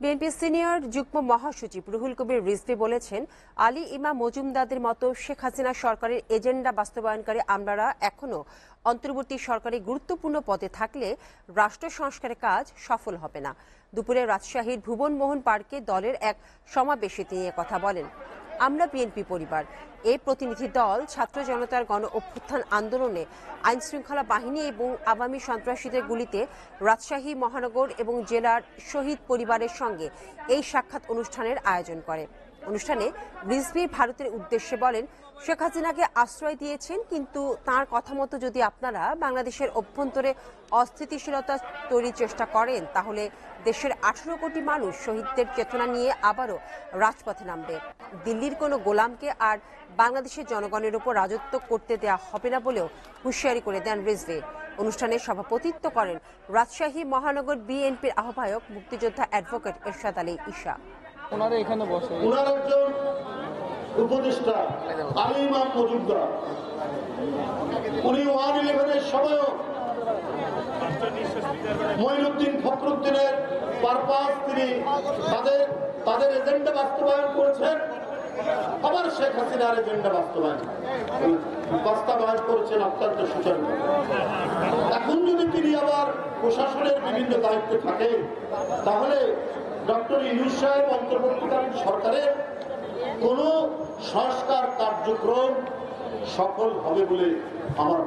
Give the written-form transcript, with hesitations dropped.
BNP senior যুগ্ম মহাসচিব রুহুল কবির রিজভী বলেছেন, আলী ইমাম মজুমদারদের মতো শেখ হাসিনা সরকারের এজেন্ডা বাস্তবায়নকারী আমলারা এখনো অন্তর্বর্তী সরকারে গুরুত্বপূর্ণ পদে থাকলে রাষ্ট্র সংস্কারের কাজ সফল হবে না। দুপুরে রাজশাহীর ভুবন মোহন পার্কে দলের এক সমাবেশে তিনি কথা বলেন। আমরা বিএনপি পরিবার। এই প্রতিনিধি দল ছাত্র জনতার গণ অভ্যুত্থান আন্দোলনে আইনশৃঙ্খলা বাহিনী এবং আওয়ামী সন্ত্রাসীদের গুলিতে রাজশাহী মহানগর এবং জেলার শহীদ পরিবারের সঙ্গে এই সাক্ষাৎ অনুষ্ঠানের আয়োজন করে। অনুষ্ঠানে রিজভী ভারতের উদ্দেশ্যে বলেন, শেখ হাসিনাকে আশ্রয় দিয়েছেন, কিন্তু তার কথা মতো যদি আপনারা বাংলাদেশের অভ্যন্তরে অস্থিতিশীলতা তৈরির চেষ্টা করেন, তাহলে দেশের 18 কোটি মানুষ শহীদদের চেতনা নিয়ে আবারও রাজপথে নামবে। দিল্লির কোনো গোলামকে আর বাংলাদেশের জনগণের উপর রাজত্ব করতে দেয়া হবে না বলেও হুঁশিয়ারি করে দেন রিজভী। অনুষ্ঠানে সভাপতিত্ব করেন রাজশাহী মহানগর বিএনপির আহ্বায়ক মুক্তিযোদ্ধা অ্যাডভোকেট এরশাদ আলী ঈশা। ওনারা এখানে বসে। ওনার একজন উপদেষ্টা আলী ইমাম মজুমদার, উনি 111-এর সময়ও মঈনুদ্দিন ফখরুদ্দিনের পারপাস তিনি তাদের এজেন্ডা বাস্তবায়ন করেছেন, আবার শেখ হাসিনার এজেন্ডা বাস্তবায়ন করেছেন অত্যন্ত সুচারু। এখন যদি তিনি আবার প্রশাসনের বিভিন্ন দায়িত্বে থাকেন, তাহলে ডক্টর ইউনূস সাহেব অন্তর্বর্তীকালীন সরকারের কোন সংস্কার কার্যক্রম সফল হবে বলে আমার